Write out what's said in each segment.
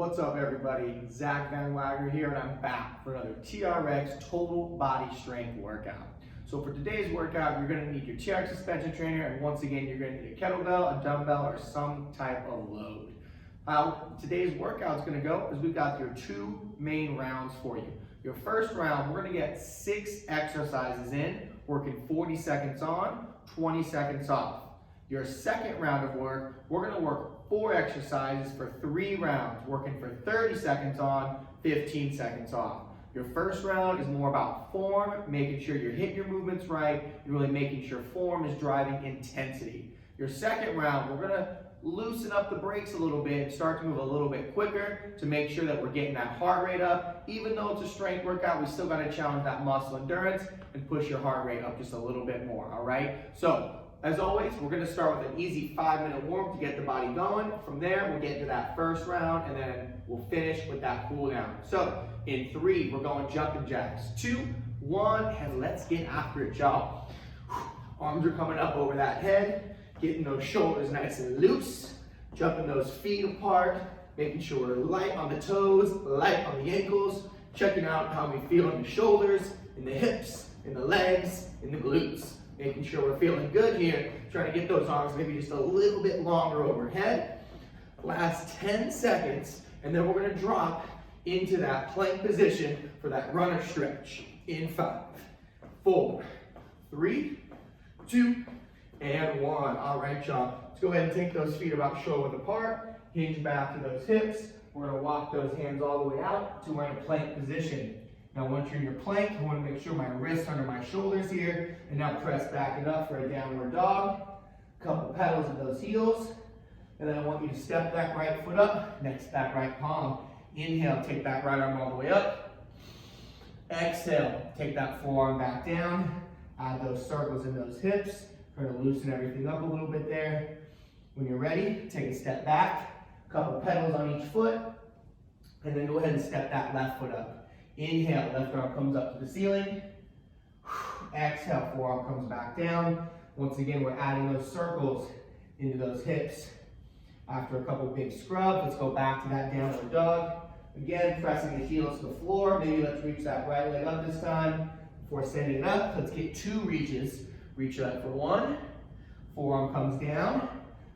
What's up everybody, Zack here, and I'm back for another TRX total body strength workout. So for today's workout, you're gonna need your TRX suspension trainer, and once again, you're gonna need a kettlebell, a dumbbell, or some type of load. How today's workout is gonna go is we've got your two main rounds for you. Your first round, we're gonna get 6 exercises in, working 40 seconds on, 20 seconds off. Your second round of work, we're gonna work 4 exercises for 3 rounds, working for 30 seconds on, 15 seconds off. Your first round is more about form, making sure you're hitting your movements right, and really making sure form is driving intensity. Your second round, we're gonna loosen up the brakes a little bit, start to move a little bit quicker to make sure that we're getting that heart rate up. Even though it's a strength workout, we still gotta challenge that muscle endurance and push your heart rate up just a little bit more, all right? So, as always, we're gonna start with an easy 5-minute warm to get the body going. From there, we'll get into that first round, and then we'll finish with that cool down. So, in 3, we're going jumping jacks. 2, 1, and let's get after it, y'all. Arms are coming up over that head, getting those shoulders nice and loose, jumping those feet apart, making sure we're light on the toes, light on the ankles, checking out how we feel in the shoulders, in the hips, in the legs, in the glutes. Making sure we're feeling good here, trying to get those arms maybe just a little bit longer overhead. Last 10 seconds, and then we're gonna drop into that plank position for that runner stretch. In 5, 4, 3, 2, and 1. All right, y'all. Let's go ahead and take those feet about shoulder width apart, hinge back to those hips. We're gonna walk those hands all the way out to we're in a plank position. Now once you're in your plank, I want to make sure my wrists under my shoulders here, and now press back it up for a downward dog. Couple pedals of those heels, and then I want you to step that right foot up, next back right palm. Inhale, take that right arm all the way up. Exhale, take that forearm back down, add those circles in those hips, try to loosen everything up a little bit there. When you're ready, take a step back, couple pedals on each foot, and then go ahead and step that left foot up. Inhale, left arm comes up to the ceiling. Exhale, forearm comes back down. Once again, we're adding those circles into those hips. After a couple big scrubs, let's go back to that downward dog. Again, pressing the heels to the floor. Maybe let's reach that right leg up this time. Before sending it up, let's get 2 reaches. Reach up for 1. Forearm comes down.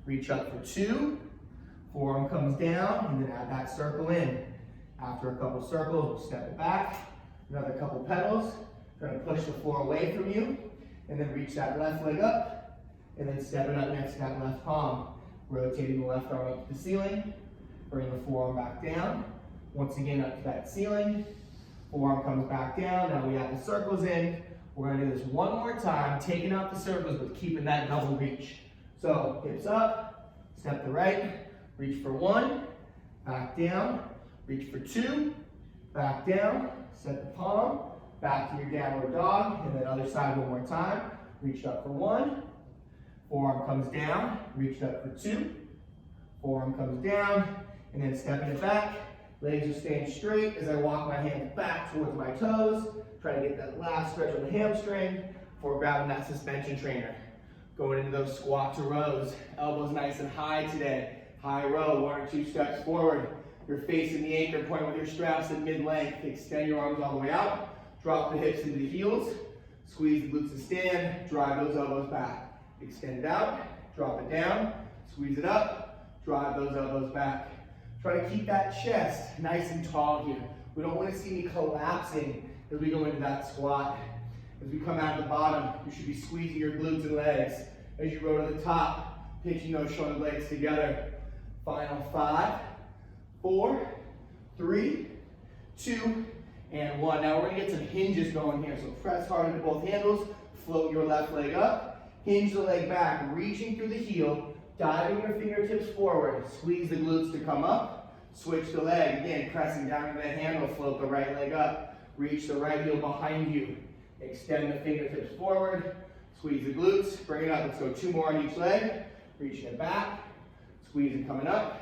Reach up for 2. Forearm comes down, and then add that circle in. After a couple circles, we'll step it back. Another couple pedals. Try to push the floor away from you. And then reach that left leg up. And then step it up next to that left palm. Rotating the left arm up to the ceiling. Bring the forearm back down. Once again up to that ceiling. Forearm comes back down. Now we add the circles in. We're going to do this one more time. Taking out the circles, but keeping that double reach. So hips up. Step to the right. Reach for 1. Back down. Reach for 2, back down, set the palm, back to your downward dog, and then other side one more time. Reach up for 1, forearm comes down, reach up for 2, forearm comes down, and then stepping it back. Legs are staying straight as I walk my hands back towards my toes, try to get that last stretch of the hamstring before grabbing that suspension trainer. Going into those squat to rows, elbows nice and high today. High row, 1 or 2 steps forward. You're facing the anchor point with your straps at mid-length. Extend your arms all the way out. Drop the hips into the heels. Squeeze the glutes to stand. Drive those elbows back. Extend it out. Drop it down. Squeeze it up. Drive those elbows back. Try to keep that chest nice and tall here. We don't want to see me collapsing as we go into that squat. As we come out of the bottom, you should be squeezing your glutes and legs. As you roll to the top, pitching those shoulder blades together. Final 5, 4, 3, 2, and 1. Now we're gonna get some hinges going here. So press hard into both handles, float your left leg up, hinge the leg back, reaching through the heel, diving your fingertips forward, squeeze the glutes to come up, switch the leg, again, pressing down to the handle, float the right leg up, reach the right heel behind you, extend the fingertips forward, squeeze the glutes, bring it up. Let's go 2 more on each leg, reaching it back, squeeze it coming up,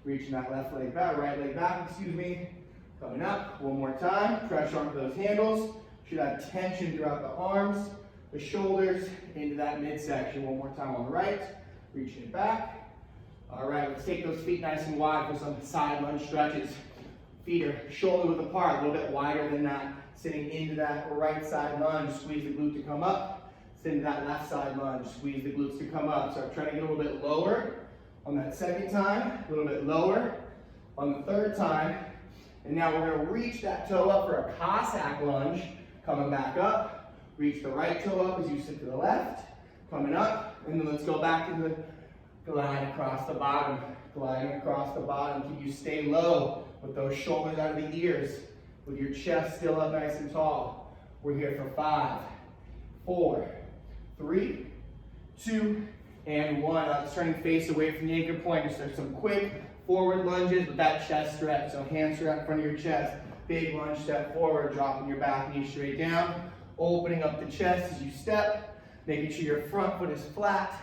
reaching that left leg back, right leg back, excuse me. Coming up, 1 more time. Pressure onto those handles. Should have tension throughout the arms, the shoulders, into that midsection. 1 more time on the right. Reaching it back. All right, let's take those feet nice and wide for some side lunge stretches. Feet are shoulder width apart, a little bit wider than that. Sitting into that right side lunge, squeeze the glute to come up. Sit into that left side lunge, squeeze the glutes to come up. So I'm trying to get a little bit lower on that second time, a little bit lower on the third time. And now we're going to reach that toe up for a Cossack lunge. Coming back up, reach the right toe up as you sit to the left. Coming up, and then let's go back to the glide across the bottom. Gliding across the bottom. Can you stay low with those shoulders out of the ears, with your chest still up nice and tall. We're here for 5, 4, 3, 2, and 1. Let's turn face away from the anchor point. Just some quick forward lunges with that chest stretch. So hands are out in front of your chest. Big lunge, step forward, dropping your back knee straight down. Opening up the chest as you step. Making sure your front foot is flat.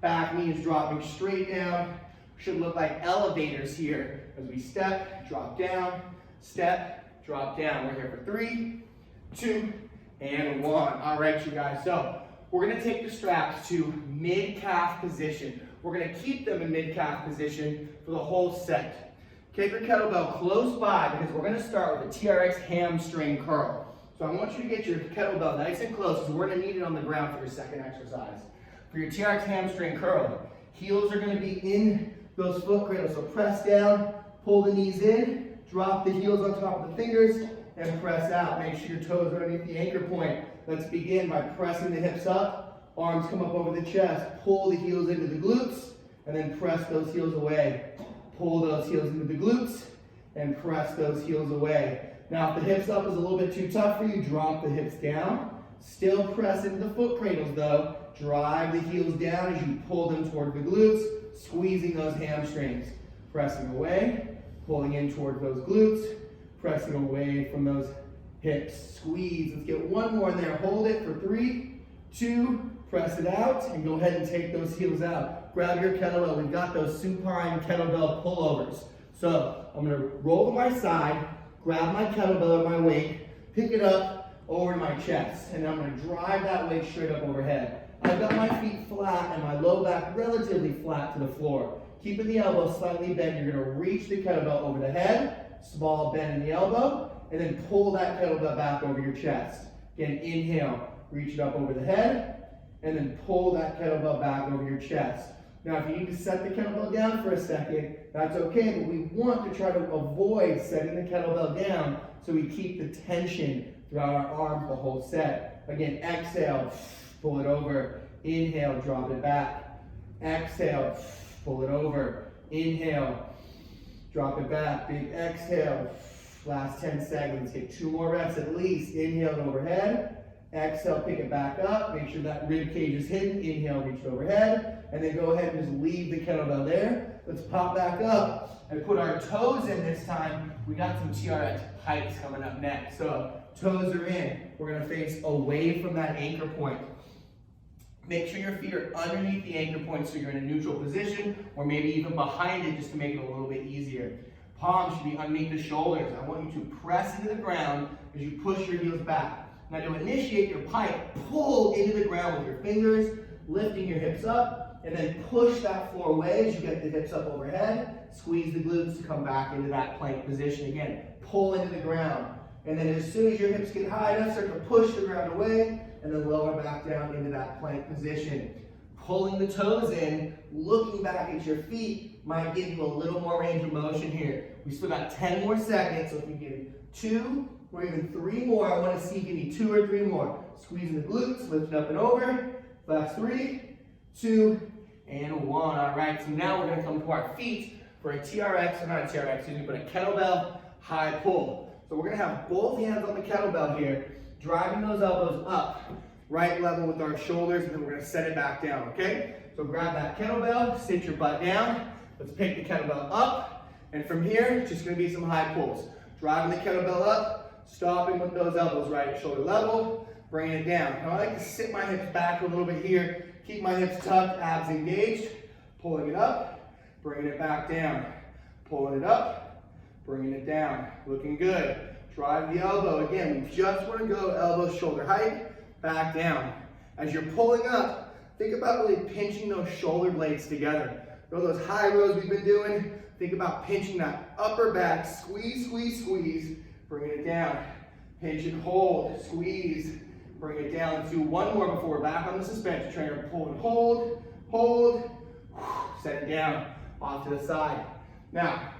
Back knee is dropping straight down. Should look like elevators here as we step, drop down, step, drop down. We're here for 3, 2, and 1. All right, you guys. So we're going to take the straps to mid-calf position. We're going to keep them in mid-calf position for the whole set. Keep your kettlebell close by because we're going to start with the TRX Hamstring Curl. So I want you to get your kettlebell nice and close because we're going to need it on the ground for your second exercise. For your TRX Hamstring Curl, heels are going to be in those foot cradles. So press down, pull the knees in, drop the heels on top of the fingers, and press out. Make sure your toes are underneath the anchor point. Let's begin by pressing the hips up, arms come up over the chest, pull the heels into the glutes, and then press those heels away. Pull those heels into the glutes, and press those heels away. Now if the hips up is a little bit too tough for you, drop the hips down. Still press into the foot cradles though. Drive the heels down as you pull them toward the glutes, squeezing those hamstrings. Pressing away, pulling in toward those glutes, pressing away from those hips. Squeeze. Let's get one more in there. Hold it for 3, 2, press it out, and go ahead and take those heels out. Grab your kettlebell. We've got those supine kettlebell pullovers. So I'm going to roll to my side, grab my kettlebell or my weight, pick it up over to my chest, and I'm going to drive that weight straight up overhead. I've got my feet flat and my low back relatively flat to the floor. Keeping the elbow slightly bent, you're going to reach the kettlebell over the head, small bend in the elbow, and then pull that kettlebell back over your chest. Again, inhale, reach it up over the head, and then pull that kettlebell back over your chest. Now, if you need to set the kettlebell down for a second, that's okay, but we want to try to avoid setting the kettlebell down so we keep the tension throughout our arms the whole set. Again, exhale, pull it over. Inhale, drop it back. Exhale, pull it over. Inhale, drop it back. Big exhale. Last 10 seconds. Get 2 more reps at least. Inhale and overhead. Exhale, pick it back up. Make sure that rib cage is hidden. Inhale, reach it overhead. And then go ahead and just leave the kettlebell there. Let's pop back up and put our toes in this time. We got some TRX Pikes coming up next. So toes are in. We're going to face away from that anchor point. Make sure your feet are underneath the anchor point so you're in a neutral position, or maybe even behind it just to make it a little bit easier. Palms should be underneath the shoulders. I want you to press into the ground as you push your heels back. Now to initiate your pike, pull into the ground with your fingers, lifting your hips up, and then push that floor away as you get the hips up overhead. Squeeze the glutes to come back into that plank position again. Pull into the ground. And then as soon as your hips get high enough, start to push the ground away, and then lower back down into that plank position. Pulling the toes in, looking back at your feet might give you a little more range of motion here. We still got 10 more seconds, so if you get 2 or even 3 more, I want to see you give me 2 or 3 more. Squeezing the glutes, lifting up and over. Last 3, 2, and 1. All right, so now we're going to come to our feet for a TRX, or not a TRX, excuse me, but a kettlebell high pull. So we're going to have both hands on the kettlebell here, driving those elbows up, right level with our shoulders, and then we're going to set it back down, okay? So grab that kettlebell, sit your butt down. Let's pick the kettlebell up, and from here, it's just going to be some high pulls. Driving the kettlebell up, stopping with those elbows right at shoulder level, bringing it down. Now I like to sit my hips back a little bit here, keep my hips tucked, abs engaged, pulling it up, bringing it back down, pulling it up, bringing it down. Looking good. Drive the elbow. Again, we just want to go elbow shoulder height, back down. As you're pulling up, think about really pinching those shoulder blades together. You know those high rows we've been doing? Think about pinching that upper back, squeeze, squeeze, squeeze, bring it down. Pinch and hold, squeeze, bring it down. Let's do one more before we're back on the suspension trainer. Pull and hold, hold, set it down, off to the side. Now,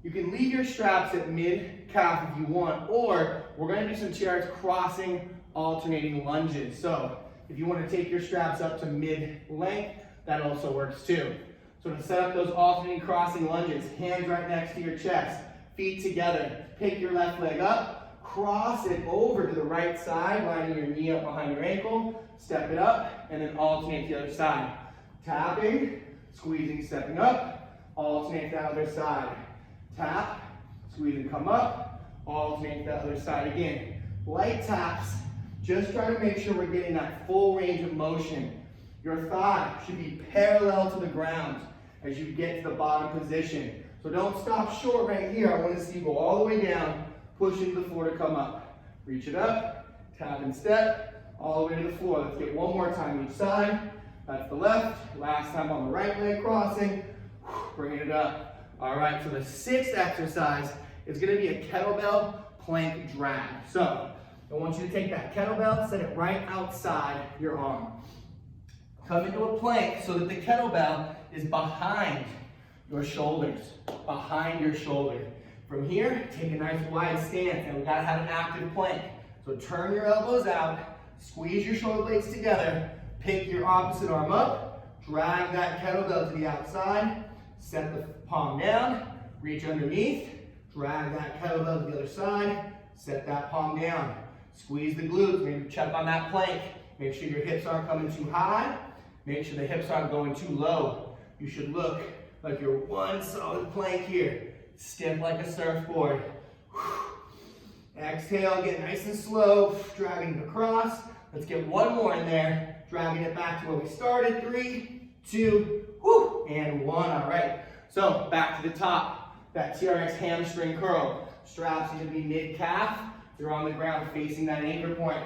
you can leave your straps at mid-calf if you want, or we're gonna do some TRX crossing, alternating lunges. So, if you wanna take your straps up to mid-length, that also works too. So to set up those alternating crossing lunges, hands right next to your chest, feet together, pick your left leg up, cross it over to the right side, lining your knee up behind your ankle, step it up, and then alternate the other side. Tapping, squeezing, stepping up, alternate the other side. Tap, squeeze and come up, alternate the other side again. Light taps, just try to make sure we're getting that full range of motion. Your thigh should be parallel to the ground as you get to the bottom position. So don't stop short right here. I want to see you go all the way down, push into the floor to come up. Reach it up, tap and step, all the way to the floor. Let's get one more time each side. That's the left. Last time on the right leg crossing. Bringing it up. All right, so the sixth exercise is going to be a kettlebell plank drag. So I want you to take that kettlebell, set it right outside your arm. Come into a plank so that the kettlebell is behind your shoulders, behind your shoulder. From here, take a nice wide stance, and we gotta have an active plank. So turn your elbows out, squeeze your shoulder blades together, pick your opposite arm up, drag that kettlebell to the outside, set the palm down, reach underneath, drag that kettlebell to the other side, set that palm down. Squeeze the glutes, maybe check on that plank. Make sure your hips aren't coming too high. Make sure the hips aren't going too low. You should look like you're one solid plank here. Stiff like a surfboard. Exhale, get nice and slow, dragging it across. Let's get one more in there, dragging it back to where we started. 3, 2, and 1. All right, so back to the top. That TRX Hamstring Curl. Straps need to be mid-calf. You're on the ground facing that anchor point.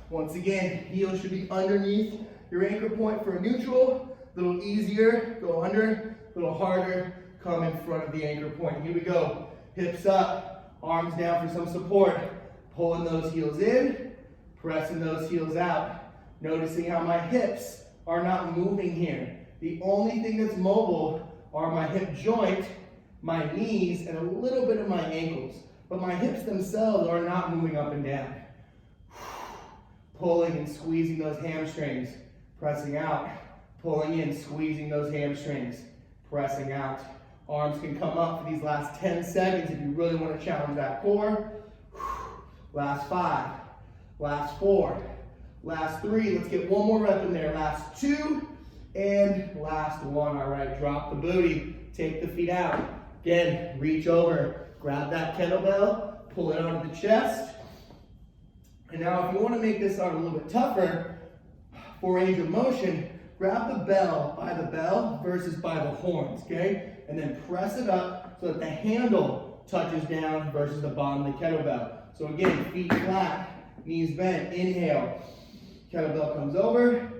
Once again, heels should be underneath your anchor point for a neutral. A little easier, go under, a little harder, come in front of the anchor point. Here we go. Hips up, arms down for some support. Pulling those heels in, pressing those heels out. Noticing how my hips are not moving here. The only thing that's mobile are my hip joint, my knees, and a little bit of my ankles. But my hips themselves are not moving up and down. Pulling and squeezing those hamstrings, pressing out. Pulling in, squeezing those hamstrings, pressing out. Arms can come up for these last 10 seconds if you really want to challenge that core. Last 5, last 4, last 3. Let's get one more rep in there. Last 2, and last 1. All right, drop the booty, take the feet out. Again, reach over, grab that kettlebell, pull it onto the chest. And now if you want to make this arm a little bit tougher for range of motion, grab the bell versus by the horns, okay? And then press it up so that the handle touches down versus the bottom of the kettlebell. So again, feet flat, knees bent, inhale. Kettlebell comes over,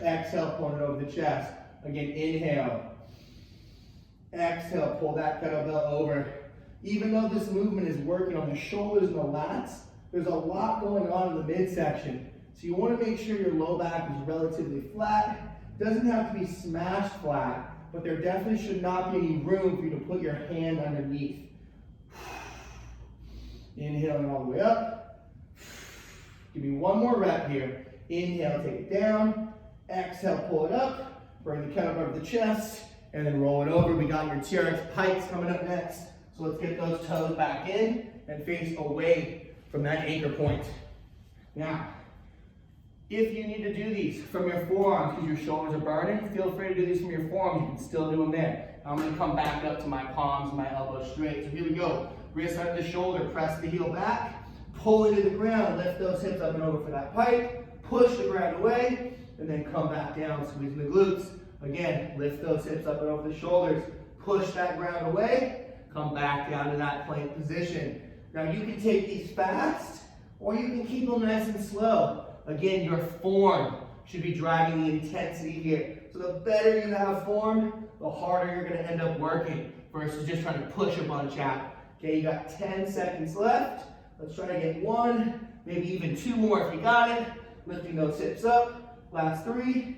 exhale, pull it over the chest. Again, inhale. Exhale, pull that kettlebell over. Even though this movement is working on the shoulders and the lats, there's a lot going on in the midsection. So you want to make sure your low back is relatively flat. It doesn't have to be smashed flat, but there definitely should not be any room for you to put your hand underneath. Inhaling all the way up. Give me one more rep here. Inhale, take it down. Exhale, pull it up. Bring the kettlebell over the chest, and then roll it over. We got your TRX Pikes coming up next. So let's get those toes back in and face away from that anchor point. Now, if you need to do these from your forearms because your shoulders are burning, feel free to do these from your forearms. You can still do them there. I'm going to come back up to my palms and my elbows straight. So here we go. Wrist under the shoulder, press the heel back, pull into the ground, lift those hips up and over for that pike, push the ground away, and then come back down, squeezing the glutes. Again, lift those hips up and over the shoulders, push that ground away, come back down to that plank position. Now you can take these fast, or you can keep them nice and slow. Again, your form should be driving the intensity here. So the better you have form, the harder you're gonna end up working versus just trying to push a bunch out. Okay, you got 10 seconds left. Let's try to get 1, maybe even 2 more if you got it. Lifting those hips up. Last 3,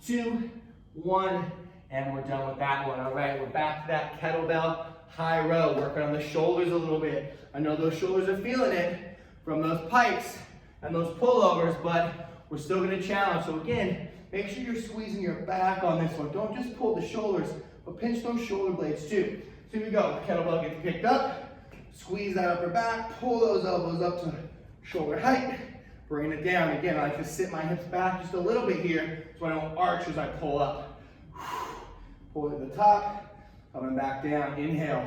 2, 1, and we're done with that one. All right, we're back to that kettlebell high row, working on the shoulders a little bit. I know those shoulders are feeling it from those pikes and those pullovers, but we're still gonna challenge. So again, make sure you're squeezing your back on this one. Don't just pull the shoulders, but pinch those shoulder blades too. So here we go, kettlebell gets picked up, squeeze that upper back, pull those elbows up to shoulder height, bring it down. Again, I like to sit my hips back just a little bit here so I don't arch as I pull up. Pull it to the top, coming back down, inhale,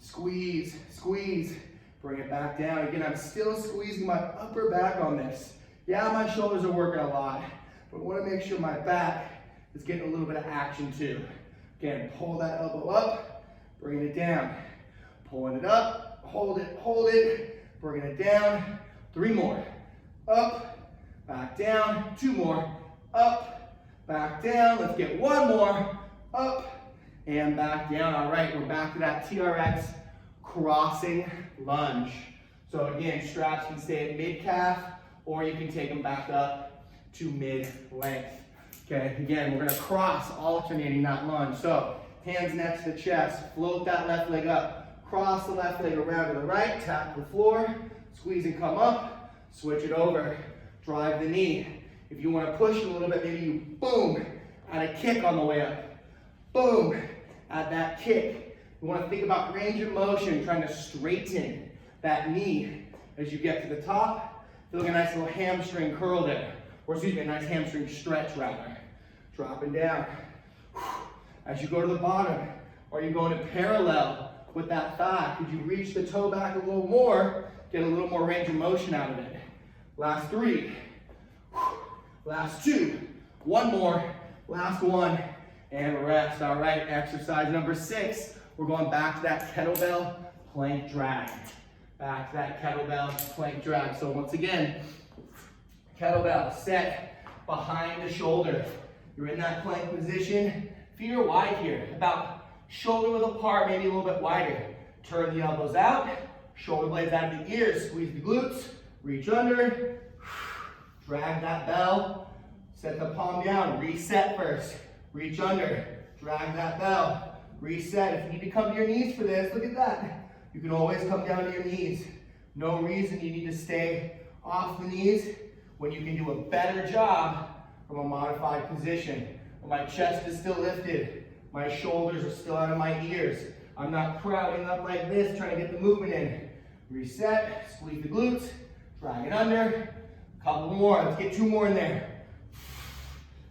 squeeze, squeeze, bring it back down. Again, I'm still squeezing my upper back on this. Yeah, my shoulders are working a lot, but I want to make sure my back is getting a little bit of action too. Again, pull that elbow up, bringing it down, pulling it up, hold it, bringing it down. 3 more, up, back down, 2 more, up, back down. Let's get 1 more, up, and back down. All right, we're back to that TRX crossing lunge. So again, straps can stay at mid-calf, or you can take them back up to mid-length. Okay, again, we're gonna cross, alternating that lunge. So hands next to the chest, float that left leg up, cross the left leg around to the right, tap the floor, squeeze and come up, switch it over, drive the knee. If you wanna push a little bit, maybe you boom, add a kick on the way up. Boom, add that kick. You wanna think about range of motion, trying to straighten that knee as you get to the top. Feel like a nice little hamstring curl there. Or excuse me, a nice hamstring stretch rather. Dropping down. As you go to the bottom, are you going to parallel with that thigh? Could you reach the toe back a little more, get a little more range of motion out of it? Last 3. Last 2. 1 more. Last 1. And rest. All right, exercise number 6. We're going back to that kettlebell plank drag. Back to that kettlebell plank drag. So once again, kettlebell set behind the shoulder. You're in that plank position. Feet are wide here, about shoulder width apart, maybe a little bit wider. Turn the elbows out, shoulder blades out of the ears, squeeze the glutes, reach under, drag that bell, set the palm down, reset first, reach under, drag that bell, reset. If you need to come to your knees for this, look at that. You can always come down to your knees. No reason you need to stay off the knees when you can do a better job from a modified position. When my chest is still lifted, my shoulders are still out of my ears. I'm not crowding up like this, trying to get the movement in. Reset, squeeze the glutes, drag it under. A couple more, let's get 2 more in there.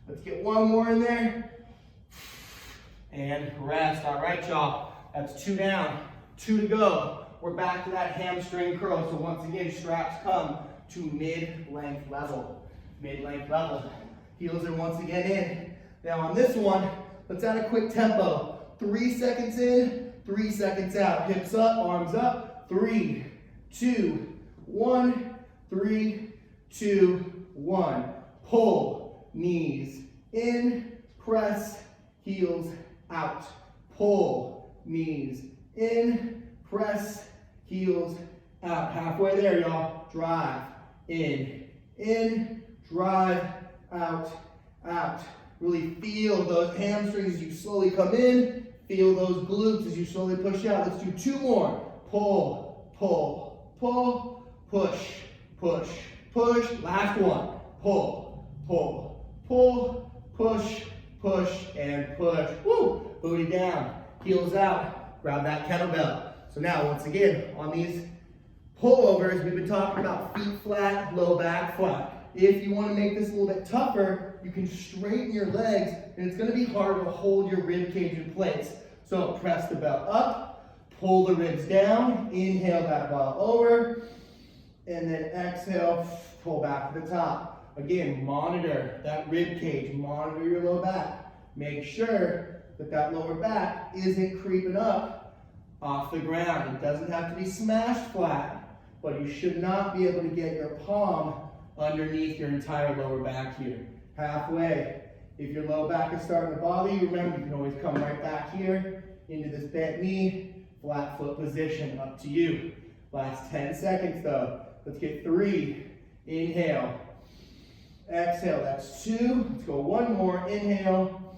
Let's get 1 more in there. And rest, all right, y'all. That's 2 down, 2 to go. We're back to that hamstring curl. So once again, straps come to mid-length level. Mid-length level. Heels are once again in. Now on this one, let's add a quick tempo. 3 seconds in, 3 seconds out. Hips up, arms up. 3, 2, 1. 3, 2, 1. Pull, knees in, press, heels out. Pull, knees in, press, heels out. Halfway there, y'all. Drive, in, drive, out, out. Really feel those hamstrings as you slowly come in. Feel those glutes as you slowly push out. Let's do 2 more. Pull, pull, pull, push, push, push. Last one. Pull, pull, pull, push, push, and push. Woo! Booty down, heels out. Grab that kettlebell. So now, once again, on these pullovers, we've been talking about feet flat, low back flat. If you want to make this a little bit tougher, you can straighten your legs, and it's going to be harder to hold your rib cage in place. So press the belt up, pull the ribs down, inhale that ball over, and then exhale, pull back to the top. Again, monitor that rib cage, monitor your low back. Make sure that that lower back isn't creeping up off the ground. It doesn't have to be smashed flat, but you should not be able to get your palm underneath your entire lower back here. halfway. If your low back is starting to bother you, remember you can always come right back here into this bent knee, flat foot position, up to you. Last 10 seconds though. Let's get 3, inhale, exhale, that's 2, let's go 1 more, inhale,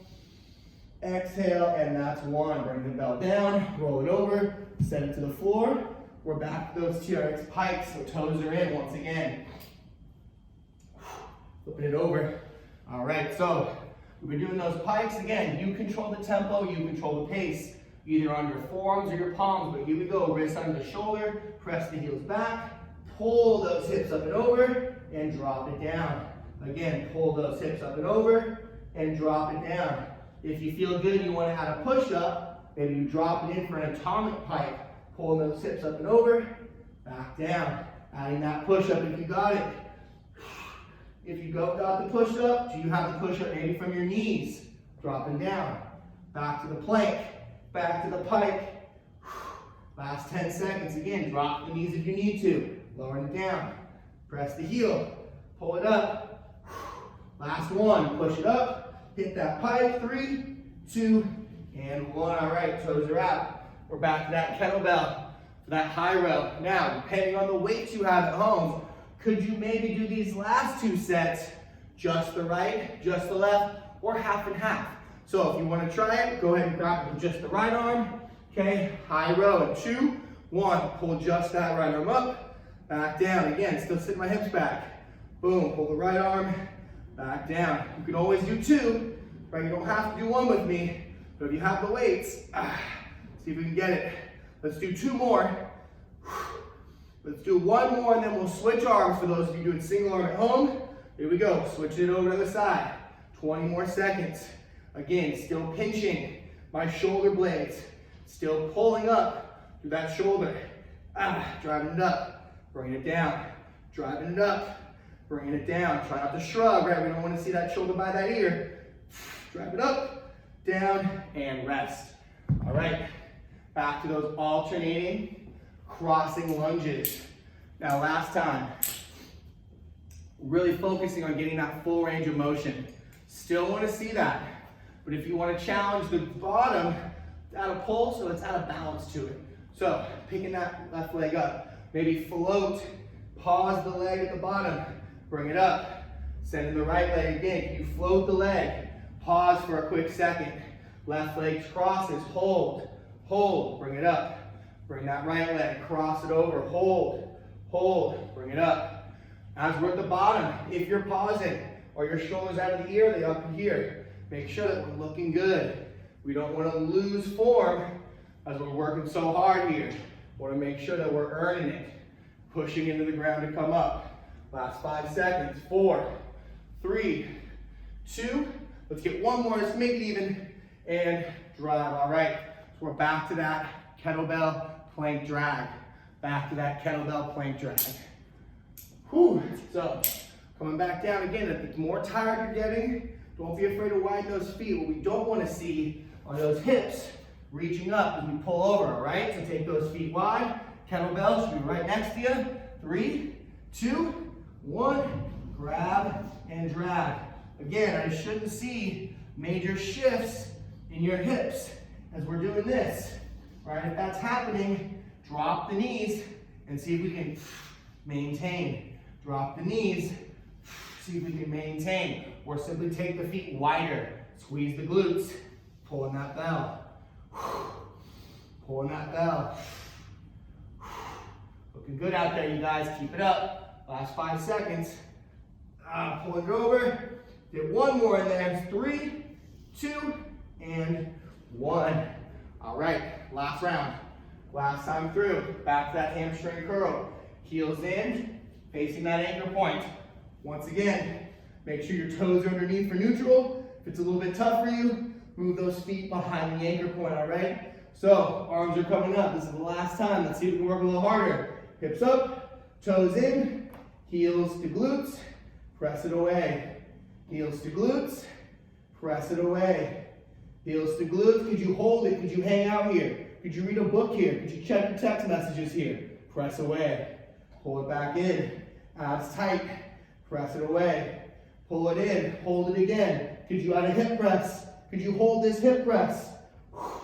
exhale, and that's 1. Bring the belt down, roll it over, set it to the floor. We're back to those TRX pikes, so toes are in once again. Flipping it over. All right, so we've been doing those pikes. Again, you control the tempo, you control the pace, either on your forearms or your palms, but here we go. Wrist under the shoulder, press the heels back, pull those hips up and over, and drop it down. Again, pull those hips up and over, and drop it down. If you feel good and you want to add a push-up, maybe you drop it in for an atomic pike, pulling those hips up and over, back down. Adding that push-up if you got it. If you got the push-up, do you have the push-up maybe from your knees? Dropping down. Back to the plank, back to the pike. Last 10 seconds. Again, drop the knees if you need to. Lowering it down. Press the heel. Pull it up. Last 1. Push it up. Hit that pike. 3, 2, and 1. All right, toes are out. We're back to that kettlebell for that high row. Now, depending on the weights you have at home, could you maybe do these last 2 sets just the right, just the left, or half and half? So if you want to try it, go ahead and grab it with just the right arm. Okay, high row in 2, 1. Pull just that right arm up, back down. Again, still sit my hips back. Boom, pull the right arm, back down. You can always do 2, right? You don't have to do 1 with me, but if you have the weights, see if we can get it. Let's do 2 more. Let's do 1 more and then we'll switch arms for those of you doing single arm at home. Here we go, switch it over to the side. 20 more seconds. Again, still pinching my shoulder blades. Still pulling up through that shoulder. Driving it up, bringing it down. Driving it up, bringing it down. Try not to shrug, right? We don't want to see that shoulder by that ear. Drive it up, down, and rest. All right, back to those alternating crossing lunges. Now last time, really focusing on getting that full range of motion. Still want to see that, but if you want to challenge the bottom, add a pull, so let's add a balance to it. So picking that left leg up, maybe float, pause the leg at the bottom, bring it up, sending the right leg again. You float the leg, pause for a quick second, left leg crosses, hold, hold, bring it up. Bring that right leg, cross it over, hold, hold, bring it up. As we're at the bottom, if you're pausing or your shoulders out of the ear, they up here. Make sure that we're looking good. We don't want to lose form as we're working so hard here. We want to make sure that we're earning it, pushing into the ground to come up. Last 5 seconds, 4, 3, 2, let's get 1 more, let's make it even, and drive. All right, so we're back to that kettlebell plank drag. Back to that kettlebell plank drag. Whew. So, coming back down again, if the more tired you're getting, don't be afraid to widen those feet. What we don't want to see are those hips reaching up as we pull over, all right? So take those feet wide. Kettlebell should be right next to you. 3, 2, 1. Grab and drag. Again, I shouldn't see major shifts in your hips as we're doing this. Right, if that's happening, drop the knees and see if we can maintain. Drop the knees, see if we can maintain. Or simply take the feet wider. Squeeze the glutes, pulling that bell. Pulling that bell. Looking good out there, you guys. Keep it up. Last 5 seconds. Pulling it over. Get 1 more in there. 3, 2, and 1. All right, last round. Last time through. Back to that hamstring curl. Heels in, facing that anchor point. Once again, make sure your toes are underneath for neutral. If it's a little bit tough for you, move those feet behind the anchor point, all right? So, arms are coming up. This is the last time. Let's see if we can work a little harder. Hips up, toes in, heels to glutes, press it away. Heels to glutes, press it away. Heels to glutes. Could you hold it? Could you hang out here? Could you read a book here? Could you check your text messages here? Press away. Pull it back in. Abs tight. Press it away. Pull it in, hold it again. Could you add a hip press? Could you hold this hip press?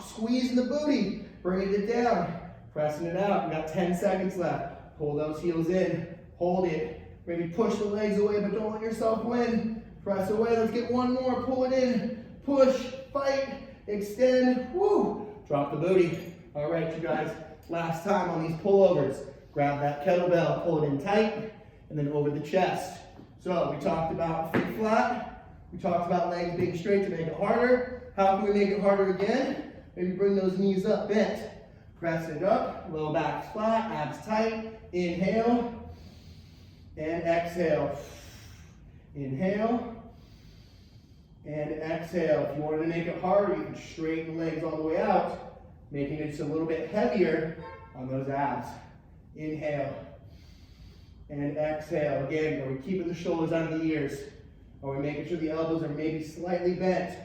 Squeeze the booty, bringing it down, pressing it out. We got 10 seconds left. Pull those heels in, hold it. Maybe push the legs away, but don't let yourself win. Press away, let's get one more. Pull it in, push, fight, extend, woo. Drop the booty. All right, you guys, last time on these pullovers. Grab that kettlebell, pull it in tight, and then over the chest. So we talked about feet flat. We talked about legs being straight to make it harder. How can we make it harder again? Maybe bring those knees up, bent. Press it up, low back flat, abs tight. Inhale, and exhale. Inhale, and exhale. If you wanted to make it harder, you can straighten the legs all the way out, making it just a little bit heavier on those abs. Inhale, and exhale. Again, are we keeping the shoulders under the ears? Are we making sure the elbows are maybe slightly bent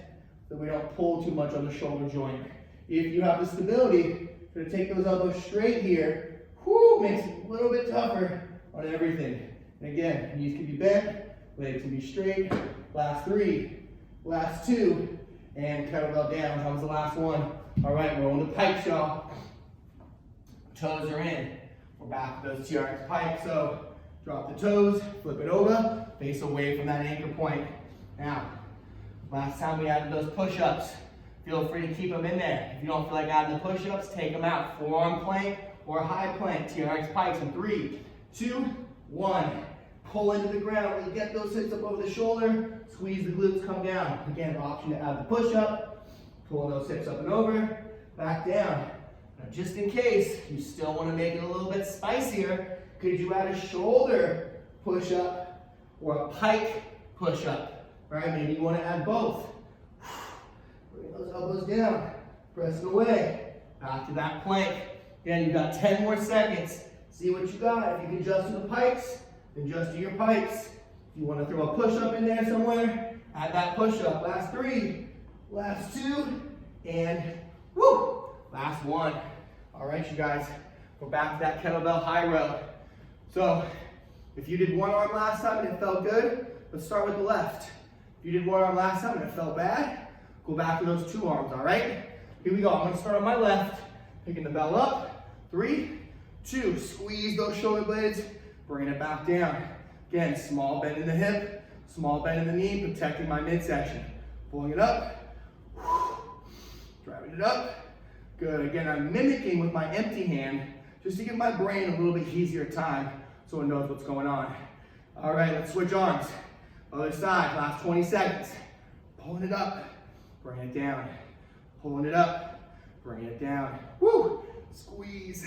so we don't pull too much on the shoulder joint? If you have the stability, you're going to take those elbows straight here. Whoo, makes it a little bit tougher on everything. And again, knees can be bent, legs can be straight. Last 3, last 2, and kettlebell down. That was the last one. All right, we're on the pike, y'all. Toes are in. We're back to those TRX Pike. So drop the toes, flip it over, face away from that anchor point. Now, last time we added those push-ups. Feel free to keep them in there. If you don't feel like adding the push-ups, take them out. Forearm plank or high plank, TRX Pikes in 3, 2, 1. Pull into the ground. When you get those hips up over the shoulder, squeeze the glutes, come down. Again, option to add the push-up. Pull those hips up and over, back down. Now, just in case you still want to make it a little bit spicier, could you add a shoulder push-up or a pike push-up? Right? Maybe you want to add both. Bring those elbows down, press it away, back to that plank. Again, you've got 10 more seconds. See what you got. If you can adjust to the pikes, then adjust to your pikes. If you want to throw a push-up in there somewhere, add that push-up. Last 3, last 2, and woo, last 1. All right, you guys, we're back to that kettlebell high row. So if you did one arm last time and it felt good, let's start with the left. If you did one arm last time and it felt bad, go back to those 2 arms, all right? Here we go. I'm going to start on my left, picking the bell up. 3, 2, squeeze those shoulder blades, bringing it back down. Again, small bend in the hip, small bend in the knee, protecting my midsection. Pulling it up, driving it up. Good. Again, I'm mimicking with my empty hand just to give my brain a little bit easier time so it knows what's going on. All right, let's switch arms. Other side, last 20 seconds. Pulling it up, bringing it down. Pulling it up, bringing it down. Woo! Squeeze,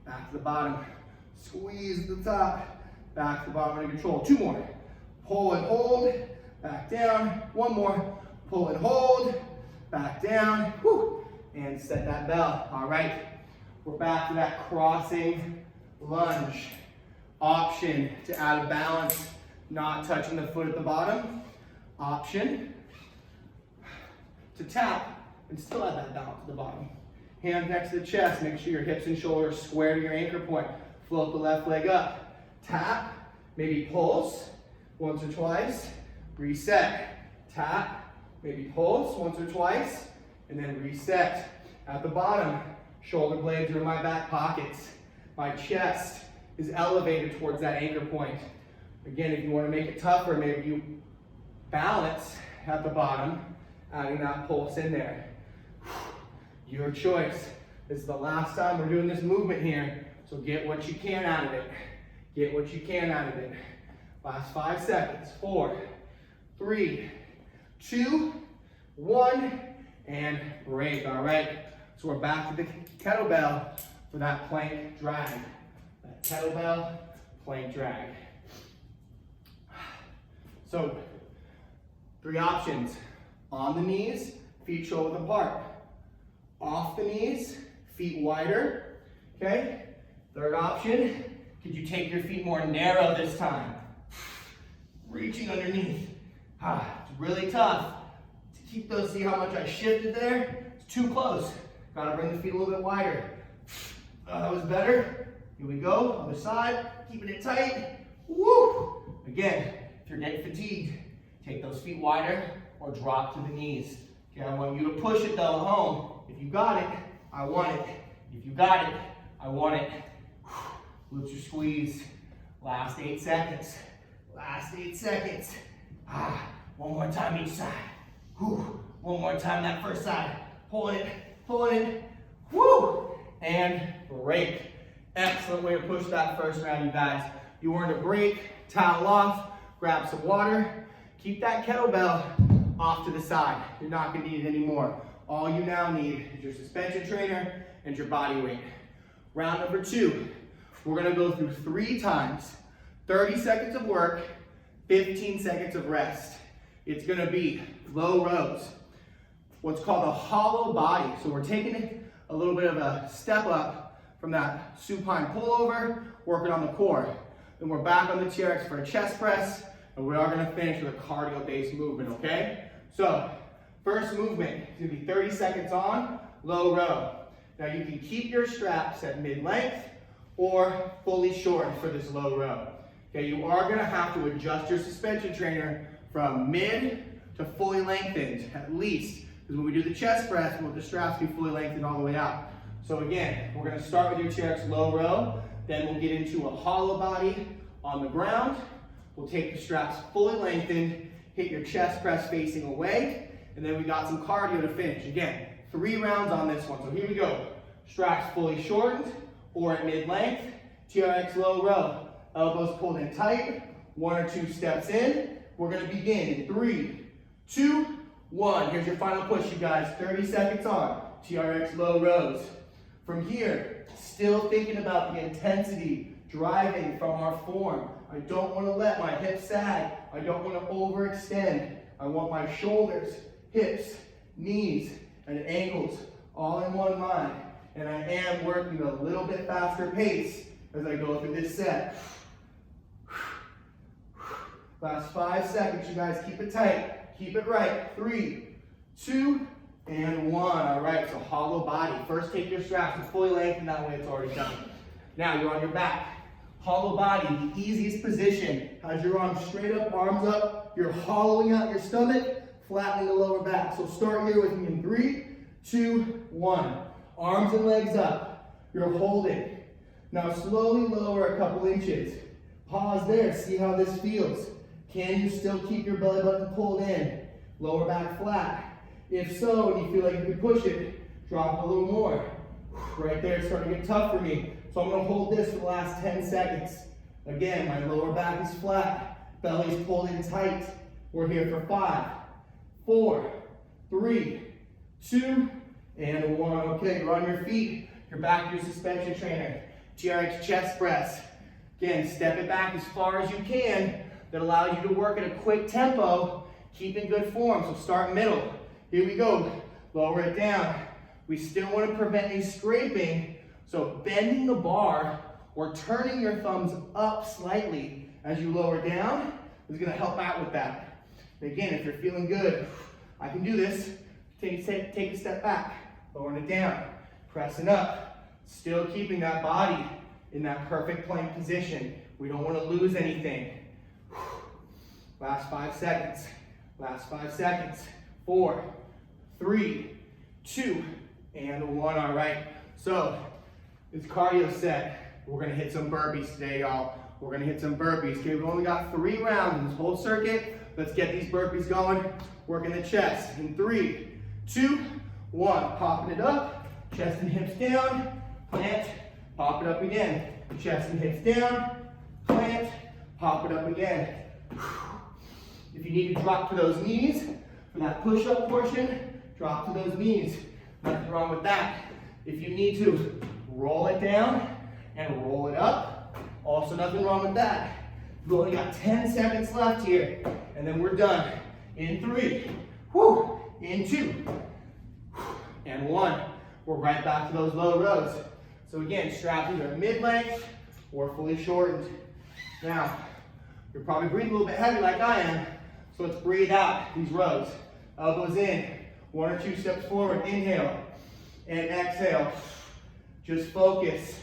back to the bottom. Squeeze at the top, back to the bottom under control. 2 more. Pull and hold, back down. 1 more. Pull and hold, back down. Woo! And set that bell. All right, we're back to that crossing lunge. Option to add a balance, not touching the foot at the bottom. Option to tap and still add that balance at the bottom. Hands next to the chest, make sure your hips and shoulders square to your anchor point. Float the left leg up. Tap, maybe pulse once or twice. Reset. Tap, maybe pulse once or twice. And then reset. At the bottom, shoulder blades are in my back pockets. My chest is elevated towards that anchor point. Again, if you want to make it tougher, maybe you balance at the bottom, adding that pulse in there. Your choice. This is the last time we're doing this movement here, so get what you can out of it. Get what you can out of it. Last 5 seconds. 4, 3, 2, 1, and break. All right, so we're back to the kettlebell for that plank drag. That kettlebell plank drag. So 3 options. On the knees, feet shoulder apart. Off the knees, feet wider. Okay? 3rd option, could you take your feet more narrow this time? Reaching underneath. It's really tough to keep those. See how much I shifted there? It's too close. Gotta bring the feet a little bit wider. That was better. Here we go, other side, keeping it tight. Woo! Again, if you're getting fatigued, Take those feet wider or drop to the knees. Okay, I want you to push it though at home. If you got it, I want it. If you got it, I want it. Glutes are squeezed. Last 8 seconds. Last 8 seconds. One more time each side. One more time that first side. Pulling it, pulling it. Woo! And break. Excellent way to push that first round, you guys. You earned a break, towel off, grab some water. Keep that kettlebell off to the side. You're not gonna need it anymore. All you now need is your suspension trainer and your body weight. Round number 2, we're gonna go through 3 times, 30 seconds of work, 15 seconds of rest. It's gonna be low rows, what's called a hollow body. So we're taking it a little bit of a step up from that supine pullover, working on the core. Then we're back on the TRX for a chest press, and we are gonna finish with a cardio-based movement, okay? So, first movement is gonna be 30 seconds on, low row. Now you can keep your straps at mid-length or fully shortened for this low row. Okay, you are gonna have to adjust your suspension trainer from mid to fully lengthened, at least. Because when we do the chest press, we want the straps to be fully lengthened all the way out. So again, we're gonna start with your TRX low row, then we'll get into a hollow body on the ground. We'll take the straps fully lengthened, hit your chest press facing away, and then we got some cardio to finish. Again, 3 rounds on this one. So here we go. Straps fully shortened or at mid-length, TRX low row. Elbows pulled in tight, 1 or 2 steps in. We're gonna begin in 3, 2, 1. Here's your final push, you guys. 30 seconds on, TRX low rows. From here, still thinking about the intensity driving from our form. I don't want to let my hips sag. I don't want to overextend. I want my shoulders, hips, knees, and ankles all in one line. And I am working a little bit faster pace as I go through this set. Last 5 seconds, you guys. Keep it tight. Keep it right. 3, 2, and 1. All right, so hollow body. First, take your straps to fully lengthen. That way it's already done. Now you're on your back. Hollow body, the easiest position. Has your arms straight up, arms up. You're hollowing out your stomach, flattening the lower back. So start here with me in 3, 2, 1. Arms and legs up. You're holding. Now slowly lower a couple inches. Pause there, see how this feels. Can you still keep your belly button pulled in? Lower back flat. If so, and you feel like you can push it, drop a little more. Right there, it's starting to get tough for me. So I'm gonna hold this for the last 10 seconds. Again, my lower back is flat, belly's pulled in tight. We're here for 5, 4, 3, 2, and 1. Okay, you're on your feet. You're back to your suspension trainer. TRX chest press. Again, step it back as far as you can. That allows you to work at a quick tempo, keep in good form. So start middle. Here we go. Lower it down. We still want to prevent any scraping. So bending the bar or turning your thumbs up slightly as you lower down is going to help out with that. Again, if you're feeling good, I can do this. Take a step back, lowering it down, pressing up, still keeping that body in that perfect plank position. We don't want to lose anything. Last 5 seconds. Last 5 seconds. 4, 3, 2, and 1. All right. So it's cardio set. We're gonna hit some burpees today, y'all. We're gonna hit some burpees. Okay, we've only got 3 rounds in this whole circuit. Let's get these burpees going. Working the chest in 3, 2, 1. Popping it up. Chest and hips down. Plant. Pop it up again. Chest and hips down. Plant. Pop it up again. If you need to drop to those knees for that push-up portion, drop to those knees. Nothing wrong with that. If you need to roll it down and roll it up, also nothing wrong with that. We've only got 10 seconds left here, and then we're done. In 3, whoo, in 2, and 1. We're right back to those low rows. So again, straps either mid-length or fully shortened. Now, you're probably breathing a little bit heavy like I am, so let's breathe out these rows. Elbows in, 1 or 2 steps forward, inhale, and exhale. Just focus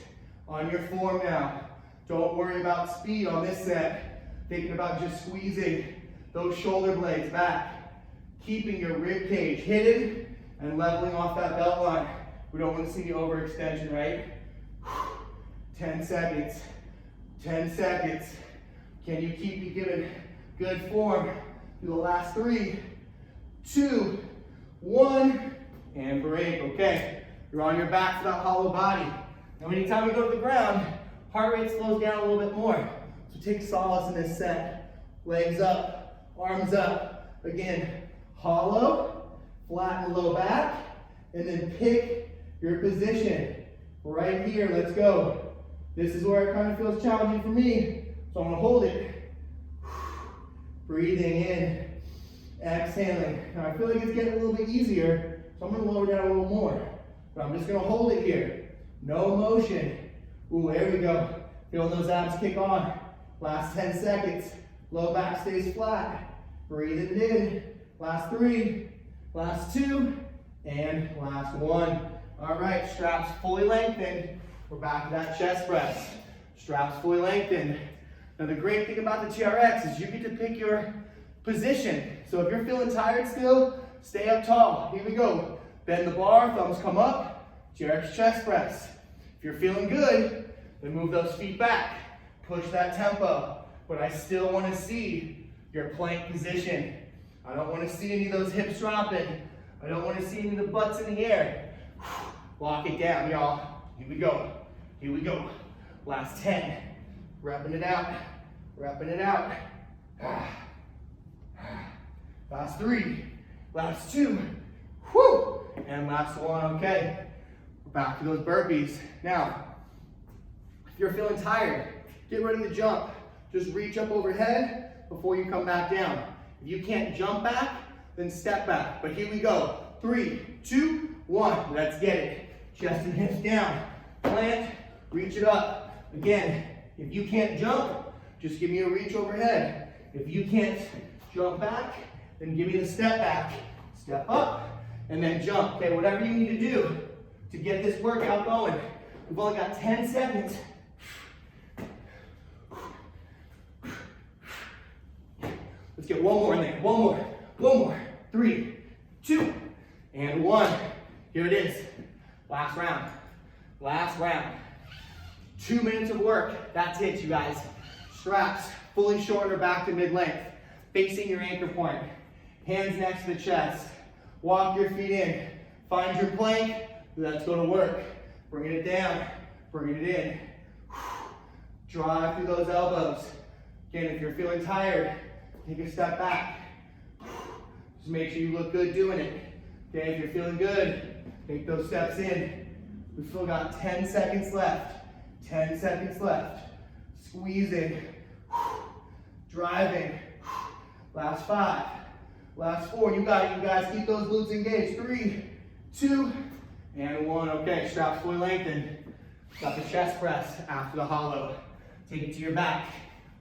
on your form now. Don't worry about speed on this set. Thinking about just squeezing those shoulder blades back, keeping your rib cage hidden and leveling off that belt line. We don't want to see the overextension, right? 10 seconds, 10 seconds. Can you keep me giving good form through the last 3, 2, 1, and break. Okay, you're on your back for that hollow body. Now anytime we go to the ground, heart rate slows down a little bit more. So take solace in this set. Legs up, arms up. Again, hollow, flatten the low back, and then pick your position. Right here, let's go. This is where it kind of feels challenging for me, so I'm gonna hold it. Breathing in, exhaling. Now I feel like it's getting a little bit easier, so I'm gonna lower down a little more. But I'm just gonna hold it here. No motion. Ooh, there we go. Feeling those abs kick on. Last 10 seconds. Low back stays flat. Breathe it in. Last 3, last 2, and last 1. All right, straps fully lengthened. We're back to that chest press. Straps fully lengthened. Now the great thing about the TRX is you get to pick your position. So if you're feeling tired still, stay up tall. Here we go. Bend the bar, thumbs come up. TRX chest press. If you're feeling good, then move those feet back. Push that tempo. But I still want to see your plank position. I don't want to see any of those hips dropping. I don't want to see any of the butts in the air. Lock it down, y'all. Here we go. Here we go. Last 10. Repping it out. Repping it out. Last 3. Last 2. Whew. And last 1. Okay. We're back to those burpees. Now, if you're feeling tired, get ready to jump. Just reach up overhead before you come back down. If you can't jump back, then step back. But here we go. 3, 2, 1. Let's get it. Chest and hips down. Plant, reach it up. Again, if you can't jump, just give me a reach overhead. If you can't jump back, then give me the step back. Step up, and then jump. Okay, whatever you need to do to get this workout going. We've only got 10 seconds. Let's get one more in there. One more. One more. 3, 2, and 1. Here it is. Last round. Last round. 2 minutes of work. That's it, you guys. Straps fully shortened or back to mid-length. Facing your anchor point. Hands next to the chest. Walk your feet in. Find your plank. Let's go to work. Bringing it down. Bringing it in. Drive through those elbows. Again, if you're feeling tired, take a step back. Just make sure you look good doing it. Okay, if you're feeling good, take those steps in. We've still got 10 seconds left. 10 seconds left. Squeezing. Driving. Last 5. Last 4. You got it, you guys. Keep those glutes engaged. 3, 2, and 1. Okay, straps fully lengthened. Got the chest press after the hollow. Take it to your back.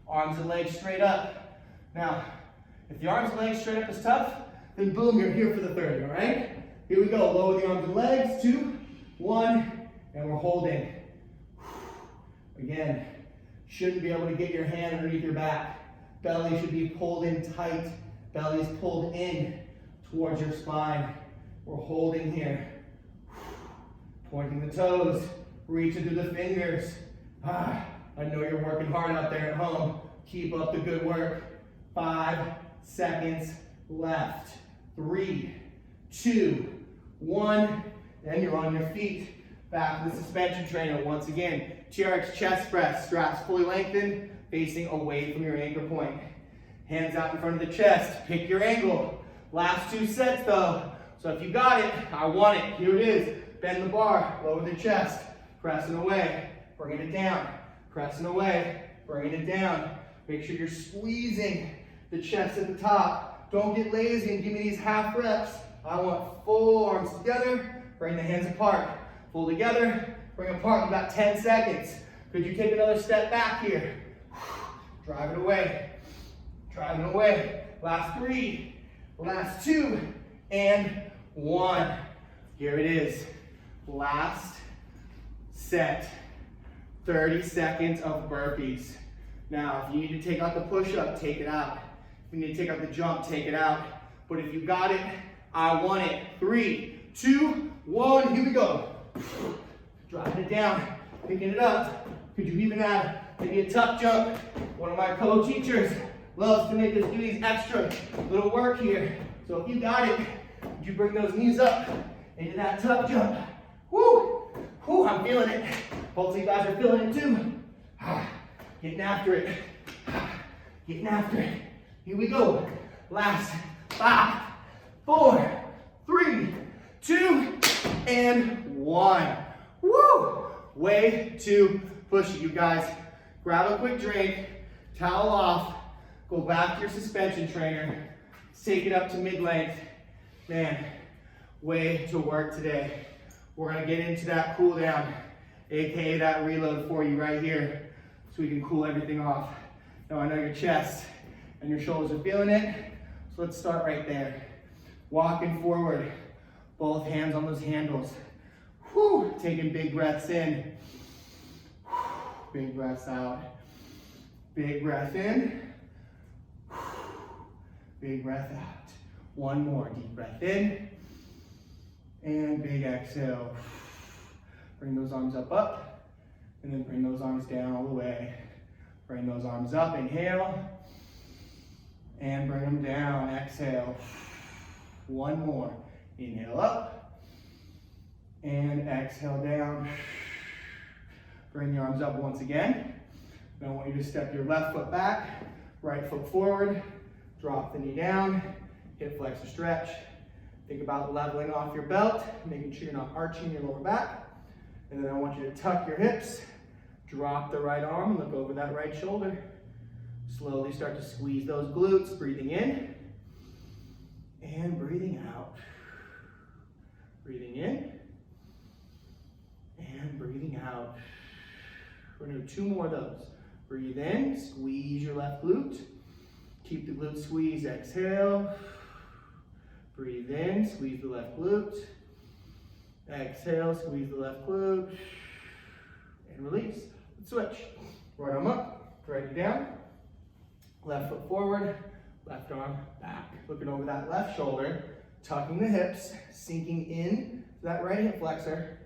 Arms and legs straight up. Now, if the arms and legs straight up is tough, then boom, you're here for the 30, all right? Here we go. Lower the arms and legs. 2, 1, and we're holding. Again, shouldn't be able to get your hand underneath your back. Belly should be pulled in tight. Belly is pulled in towards your spine. We're holding here. Pointing the toes. Reaching through the fingers. I know you're working hard out there at home. Keep up the good work. 5 seconds left. 3, 2, 1, and you're on your feet. Back to the suspension trainer once again. TRX chest press, straps fully lengthened, facing away from your anchor point. Hands out in front of the chest, pick your angle. Last 2 sets though, so if you got it, I want it. Here it is. Bend the bar, lower the chest, pressing away, bringing it down, pressing away, bringing it down. Make sure you're squeezing the chest at the top. Don't get lazy and give me these half reps. I want full arms together, bring the hands apart. Pull together, bring apart. You've got 10 seconds. Could you take another step back here? Drive it away. Drive it away. Last 3, last 2, and 1. Here it is. Last set. 30 seconds of burpees. Now, if you need to take out the push-up, take it out. If you need to take out the jump, take it out. But if you got it, I want it. 3, 2, 1, here we go. Dropping it down, picking it up. Could you even add maybe a tuck jump? One of my co-teachers loves to make us do these extra little work here. So if you got it, you bring those knees up into that tuck jump. Woo! Woo, I'm feeling it. Hopefully you guys are feeling it too. Getting after it. Getting after it. Here we go. Last 5, 4, 3, 2, and 1. Woo! Way to push it, you guys. Grab a quick drink, towel off, go back to your suspension trainer, take it up to mid-length. Man, way to work today. We're gonna get into that cool down, AKA that reload for you right here, so we can cool everything off. Now I know your chest and your shoulders are feeling it, so let's start right there. Walking forward, both hands on those handles. Whew, taking big breaths in. Big breaths out. Big breath in. Big breath out. One more deep breath in. And big exhale. Bring those arms up. And then bring those arms down all the way. Bring those arms up. Inhale. And bring them down. Exhale. One more. Inhale up. And exhale down. Bring the arms up once again. Now I want you to step your left foot back, right foot forward, drop the knee down, hip flexor stretch. Think about leveling off your belt, making sure you're not arching your lower back. And then I want you to tuck your hips, drop the right arm, look over that right shoulder. Slowly start to squeeze those glutes, breathing in and breathing out. Breathing in and breathing out. We're gonna do 2 more of those. Breathe in, squeeze your left glute. Keep the glute squeezed, exhale. Breathe in, squeeze the left glute. Exhale, squeeze the left glute. And release. Let's switch. Right arm up, right knee down. Left foot forward, left arm back. Looking over that left shoulder, tucking the hips, sinking in to that right hip flexor.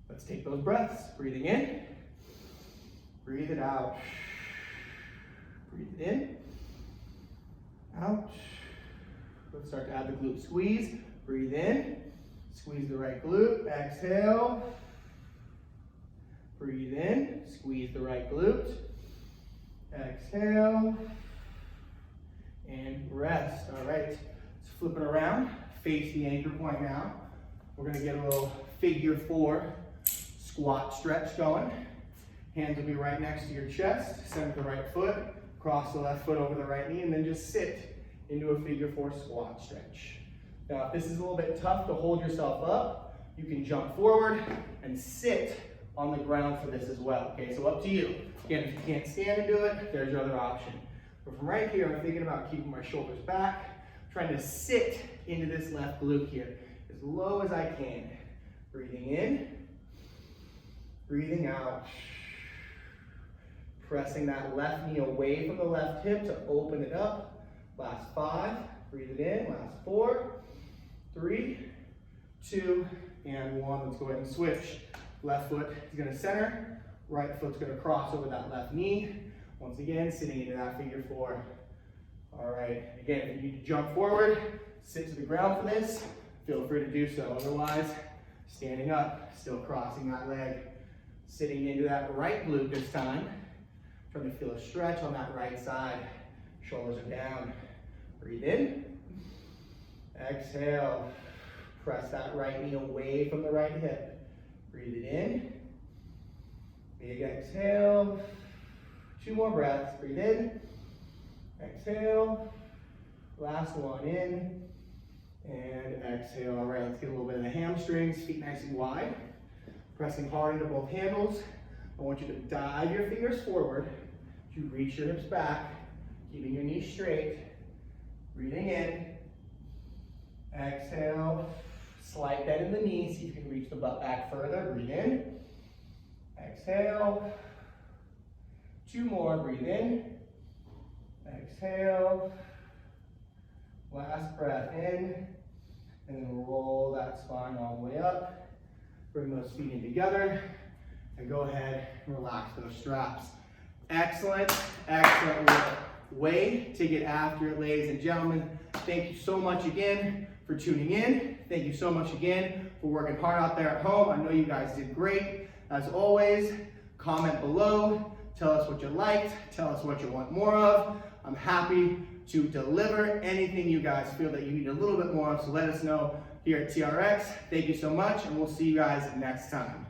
Let's take those breaths. Breathing in. Breathe it out. Breathe it in. Out. Let's start to add the glute squeeze. Breathe in. Squeeze the right glute. Exhale. Breathe in. Squeeze the right glute. Exhale. And rest. All right. Let's flip it around. Face the anchor point now. We're going to get a little figure 4 squat stretch going. Hands will be right next to your chest. Center the right foot. Cross the left foot over the right knee. And then just sit into a figure 4 squat stretch. Now, if this is a little bit tough to hold yourself up, you can jump forward and sit on the ground for this as well. Okay, so up to you. Again, if you can't stand and do it, there's your other option. But from right here, I'm thinking about keeping my shoulders back, trying to sit into this left glute here as low as I can. Breathing in, breathing out. Pressing that left knee away from the left hip to open it up. Last 5, breathe it in. Last 4, 3, 2, and 1. Let's go ahead and switch. Left foot is gonna center, right foot's gonna cross over that left knee. Once again, sitting into that figure 4. All right, again, if you need to jump forward, sit to the ground for this, feel free to do so. Otherwise, standing up, still crossing that leg, sitting into that right glute this time. Trying to feel a stretch on that right side. Shoulders are down. Breathe in. Exhale. Press that right knee away from the right hip. Breathe it in. Big exhale. 2 more breaths. Breathe in. Exhale. Last one in. And exhale. All right, let's get a little bit of the hamstrings. Feet nice and wide. Pressing hard into both handles. I want you to dive your fingers forward. You reach your hips back, keeping your knees straight. Breathing in. Exhale. Slight bend in the knees. See if you can reach the butt back further. Breathe in. Exhale. 2 more. Breathe in. Exhale. Last breath in, and then roll that spine all the way up. Bring those feet in together, and go ahead and relax those straps. Excellent, excellent work. Way to get after it, ladies and gentlemen. Thank you so much again for tuning in. Thank you so much again for working hard out there at home. I know you guys did great. As always, comment below. Tell us what you liked. Tell us what you want more of. I'm happy to deliver anything you guys feel that you need a little bit more of, so let us know here at TRX. Thank you so much, and we'll see you guys next time.